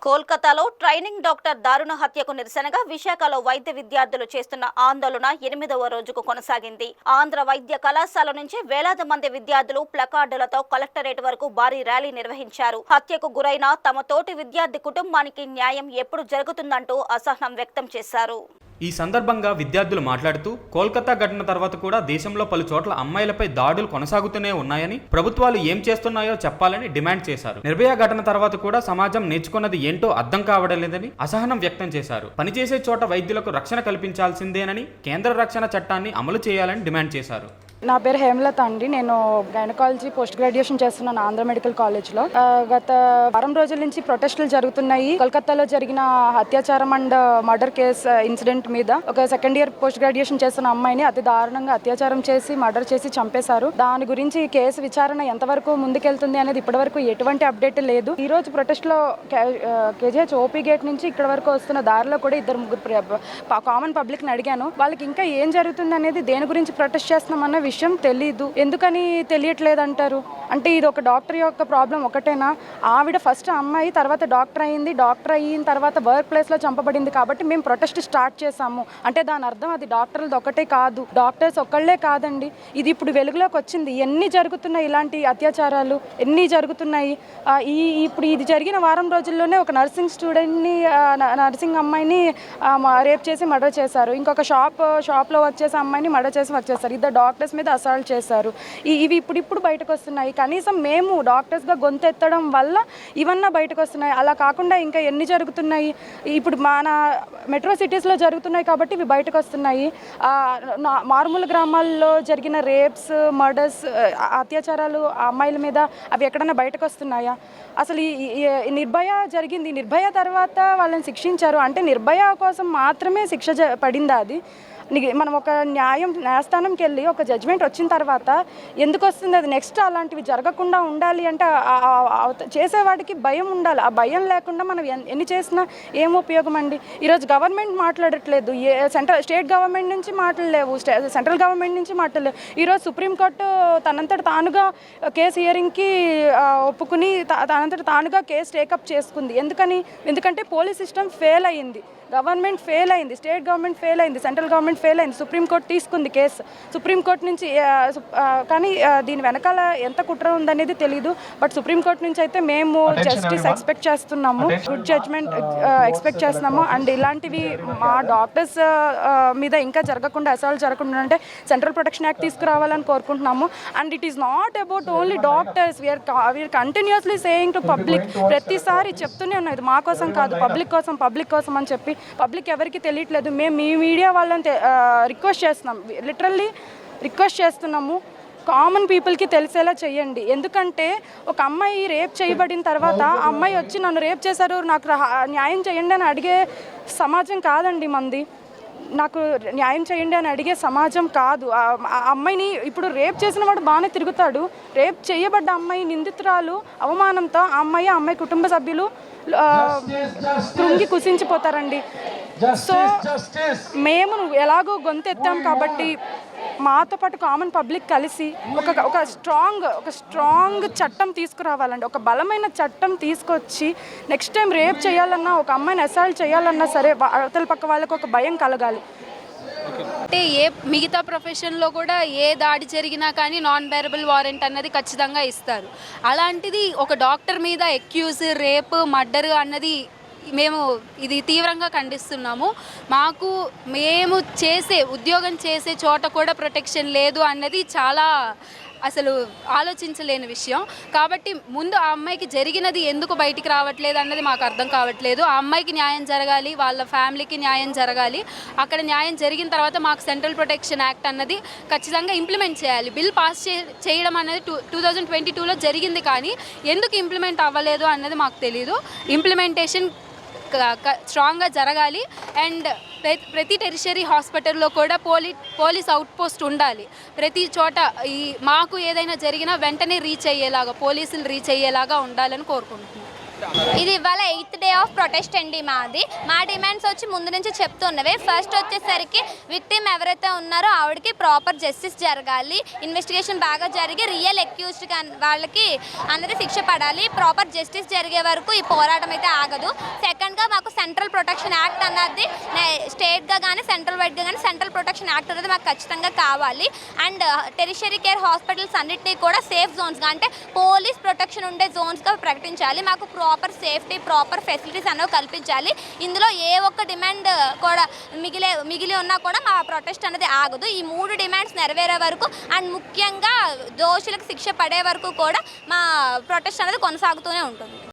కోల్కతాలో training doctor దారుణ హత్యకు నిరసనగా విశాఖలో వైద్య విద్యార్థులు చేస్తున్న ఆందోళన 8వ రోజుకు కొనసాగింది. ఆంధ్ర వైద్య కళాశాల నుంచి వేలాది మంది విద్యార్థులు ప్లకార్డులతో కలెక్టరేట్ వరకు భారీ ర్యాలీ నిర్వహించారు. హత్యకు గురైన తమ తోటి విద్యార్థి కుటుంబానికి న్యాయం ఎప్పుడు జరుగుతుందంటూ అసహనం వ్యక్తం చేశారు. ఈ సందర్భంగా విద్యార్థులు మాట్లాడుతూ కోల్కతా ఘటన తర్వాత కూడా దేశంలో పలు చోట్ల అమ్మాయిలపై దాడులు కొనసాగుతూనే ఉన్నాయని, ప్రభుత్వాలు ఏం చేస్తున్నాయో చెప్పాలని డిమాండ్ చేశారు. నిర్భయ ఘటన తర్వాత కూడా సమాజం నేర్చుకున్నది ఏంటో అర్థం కావడం లేదని అసహనం వ్యక్తం చేశారు. పనిచేసే చోట వైద్యులకు రక్షణ కల్పించాల్సిందేనని, కేంద్ర రక్షణ చట్టాన్ని అమలు చేయాలని డిమాండ్ చేశారు. నా పేరు హేమలత అండి. నేను గైనకాలజీ పోస్ట్ గ్రాడ్యుయేషన్ చేస్తున్నాను ఆంధ్ర మెడికల్ కాలేజ్లో. గత వారం రోజుల నుంచి ప్రొటెస్టులు జరుగుతున్నాయి. కోల్కతాలో జరిగిన అత్యాచారం అండ్ మర్డర్ కేసు ఇన్సిడెంట్ మీద ఒక సెకండ్ ఇయర్ పోస్ట్ గ్రాడ్యుయేషన్ చేస్తున్న అమ్మాయిని అతి దారుణంగా అత్యాచారం చేసి మర్డర్ చేసి చంపేశారు. దాని గురించి కేసు విచారణ ఎంతవరకు ముందుకెళ్తుంది అనేది ఇప్పటివరకు ఎటువంటి అప్డేట్ లేదు. ఈ రోజు ప్రొటెస్ట్లో కేజీహెచ్ ఓపీ గేట్ నుంచి ఇక్కడ వరకు వస్తున్న దారిలో కూడా ముగ్గురు కామన్ పబ్లిక్ని అడిగాను. వాళ్ళకి ఇంకా ఏం జరుగుతుంది అనేది, దేని గురించి ప్రొటెస్ట్ చేస్తున్నామన్న విషయం తెలీదు. ఎందుకని తెలియట్లేదు అంటారు? అంటే ఇది ఒక డాక్టర్ యొక్క ప్రాబ్లం ఒకటేనా? ఆవిడ ఫస్ట్ అమ్మాయి, తర్వాత డాక్టర్ అయింది. డాక్టర్ అయిన తర్వాత వర్క్ ప్లేస్లో చంపబడింది కాబట్టి మేము ప్రొటెస్ట్ స్టార్ట్ చేసాము అంటే దాని అర్థం అది డాక్టర్లది ఒకటే కాదు, డాక్టర్స్ ఒక్కళ్ళే కాదండి. ఇది ఇప్పుడు వెలుగులోకి వచ్చింది. ఎన్ని జరుగుతున్నాయి ఇలాంటి అత్యాచారాలు, ఎన్ని జరుగుతున్నాయి. ఇప్పుడు ఇది జరిగిన వారం రోజుల్లోనే ఒక నర్సింగ్ స్టూడెంట్ని, నర్సింగ్ అమ్మాయిని రేప్ చేసి మర్డర్ చేశారు. ఇంకొక షాప్లో వర్క్ చేసే అమ్మాయిని మర్డర్ చేసి వర్క్ చేశారు. ఇద్దరు డాక్టర్స్ మీద అసాల్ట్ చేశారు. ఇవి ఇప్పుడు బయటకు వస్తున్నాయి. కనీసం మేము డాక్టర్స్గా గొంతెత్తడం వల్ల ఇవన్నా బయటకు వస్తున్నాయి. అలా కాకుండా ఇంకా ఎన్ని జరుగుతున్నాయి. ఇప్పుడు మన మెట్రో సిటీస్లో జరుగుతున్నాయి కాబట్టి ఇవి బయటకు వస్తున్నాయి. మారుమూల గ్రామాల్లో జరిగిన రేప్స్, మర్డర్స్, అత్యాచారాలు అమ్మాయిల మీద అవి ఎక్కడన్నా బయటకు వస్తున్నాయా? అసలు ఈ నిర్భయ జరిగింది. నిర్భయ తర్వాత వాళ్ళని శిక్షించారు అంటే నిర్భయ కోసం మాత్రమే శిక్ష పడిందా? అది మనం ఒక న్యాయస్థానంకి వెళ్ళి ఒక జడ్జ్మెంట్ వచ్చిన తర్వాత ఎందుకు వస్తుంది అది? నెక్స్ట్ అలాంటివి జరగకుండా ఉండాలి అంటే చేసేవాడికి భయం ఉండాలి. ఆ భయం లేకుండా మనం ఎన్ని చేసినా ఏం ఉపయోగం అండి? ఈరోజు గవర్నమెంట్ మాట్లాడట్లేదు, స్టేట్ గవర్నమెంట్ నుంచి మాట్లాడలేవు, సెంట్రల్ గవర్నమెంట్ నుంచి మాట్లాడలేవు. ఈరోజు సుప్రీంకోర్టు తనంతట తానుగా కేసు హియరింగ్కి ఒప్పుకుని తనంతట తానుగా కేసు టేకప్ చేసుకుంది. ఎందుకంటే పోలీస్ సిస్టమ్ ఫెయిల్ అయ్యింది, గవర్నమెంట్ ఫెయిల్ అయింది, స్టేట్ గవర్నమెంట్ ఫెయిల్ అయింది, సెంట్రల్ గవర్నమెంట్ ఫెయిల్ అయింది. సుప్రీంకోర్టు తీసుకుంది కేసు. సుప్రీంకోర్టు నుంచి కానీ దీని వెనకాల ఎంత కుట్ర ఉందనేది తెలీదు. బట్ సుప్రీంకోర్టు నుంచి అయితే మేము జస్టిస్ ఎక్స్పెక్ట్ చేస్తున్నాము, గుడ్ జడ్జ్మెంట్ ఎక్స్పెక్ట్ చేస్తున్నాము. అండ్ ఇలాంటివి మా డాక్టర్స్ మీద ఇంకా జరగకుండా, అసాల్ట్ జరగకుండా అంటే సెంట్రల్ ప్రొటెక్షన్ యాక్ట్ తీసుకురావాలని కోరుకుంటున్నాము. And it is not about only doctors. We are continuously saying to public. ప్రతిసారి చెప్తూనే ఉన్నాం, ఇది మా కోసం కాదు, పబ్లిక్ కోసం అని చెప్పి. పబ్లిక్ ఎవరికి తెలియట్లేదు. మేము మీ మీడియా వాళ్ళని రిక్వెస్ట్ చేస్తున్నాం, లిటరల్లీ రిక్వెస్ట్ చేస్తున్నాము, కామన్ పీపుల్కి తెలిసేలా చేయండి. ఎందుకంటే ఒక అమ్మాయి రేప్ చేయబడిన తర్వాత ఆ అమ్మాయి వచ్చి నన్ను రేప్ చేశారు, నాకు న్యాయం చేయండి అని అడిగే సమాజం కాదండి మంది. నాకు న్యాయం చేయండి అని అడిగే సమాజం కాదు. ఆ అమ్మాయిని ఇప్పుడు రేప్ చేసిన వాడు బాగానే తిరుగుతాడు. రేప్ చేయబడ్డ అమ్మాయి నిందితురాలు అవమానంతో ఆ అమ్మాయి కుటుంబ సభ్యులు కృంగి కుసించిపోతారండి. సో మేము ఎలాగో గొంతెత్తాం కాబట్టి మాతో పాటు కామన్ పబ్లిక్ కలిసి ఒక స్ట్రాంగ్ చట్టం తీసుకురావాలండి. ఒక బలమైన చట్టం తీసుకొచ్చి నెక్స్ట్ టైం రేప్ చేయాలన్నా, ఒక అమ్మాయిని అసాల్ట్ చేయాలన్నా సరే అవతల పక్క వాళ్ళకు ఒక భయం కలగాలి. అంటే మిగతా ప్రొఫెషన్లో కూడా ఏ దాడి జరిగినా కానీ నాన్ బేరబుల్ వారెంట్ అన్నది ఖచ్చితంగా ఇస్తారు. అలాంటిది ఒక డాక్టర్ మీద ఎక్యూజ్, రేప్, మర్డర్ అన్నది మేము ఇది తీవ్రంగా ఖండిస్తున్నాము. మేము ఉద్యోగం చేసే చోట కూడా ప్రొటెక్షన్ లేదు అన్నది చాలా అసలు ఆలోచించలేని విషయం. కాబట్టి ముందు ఆ అమ్మాయికి జరిగినది ఎందుకు బయటికి రావట్లేదు అన్నది మాకు అర్థం కావట్లేదు. ఆ అమ్మాయికి న్యాయం జరగాలి, వాళ్ళ ఫ్యామిలీకి న్యాయం జరగాలి. అక్కడ న్యాయం జరిగిన తర్వాత మాకు సెంట్రల్ ప్రొటెక్షన్ యాక్ట్ అన్నది ఖచ్చితంగా ఇంప్లిమెంట్ చేయాలి. బిల్ పాస్ చేయడం అనేది 2022లో జరిగింది, కానీ ఎందుకు ఇంప్లిమెంట్ అవ్వలేదు అన్నది మాకు తెలీదు. ఇంప్లిమెంటేషన్ స్ట్రాంగ్గా జరగాలి. అండ్ ప్రతి టెరిషరీ హాస్పిటల్లో కూడా పోలీస్ అవుట్ పోస్ట్ ఉండాలి. ప్రతి చోట మాకు ఏదైనా జరిగినా వెంటనే పోలీసులు రీచ్ అయ్యేలాగా ఉండాలని కోరుకుంటున్నాం. ఇది ఇవాళ 8th డే ఆఫ్ ప్రొటెస్ట్ అండి మాది. మా డిమాండ్స్ వచ్చి ముందు నుంచి చెప్తున్నవే. ఫస్ట్ వచ్చేసరికి విక్టిమ్ ఎవరైతే ఉన్నారో ఆవిడకి ప్రాపర్ జస్టిస్ జరగాలి, ఇన్వెస్టిగేషన్ బాగా జరిగి రియల్ అక్యూజ్డ్ వాళ్ళకి అందరి శిక్ష పడాలి. ప్రాపర్ జస్టిస్ జరిగే వరకు ఈ పోరాటం అయితే ఆగదు. సెకండ్గా మాకు సెంట్రల్ ప్రొటెక్షన్ యాక్ట్ అన్నది స్టేట్గా కానీ సెంట్రల్ వైడ్గా కానీ సెంట్రల్ ప్రొటెక్షన్ యాక్ట్ అనేది మాకు ఖచ్చితంగా కావాలి. అండ్ టెరిషరీ కేర్ హాస్పిటల్స్ అన్నింటినీ కూడా సేఫ్ జోన్స్గా అంటే పోలీస్ ప్రొటెక్షన్ ఉండే జోన్స్గా ప్రకటించాలి. మాకు ప్రాపర్ సేఫ్టీ ప్రాపర్ ఫెసిలిటీస్ అనేవి కల్పించాలి. ఇందులో ఏ ఒక్క డిమాండ్ కూడా మిగిలి ఉన్నా కూడా మా ప్రొటెస్ట్ అనేది ఆగదు. ఈ 3 డిమాండ్స్ నెరవేరే వరకు అండ్ ముఖ్యంగా దోషులకు శిక్ష పడే వరకు కూడా మా ప్రొటెస్ట్ అనేది కొనసాగుతూనే ఉంటుంది.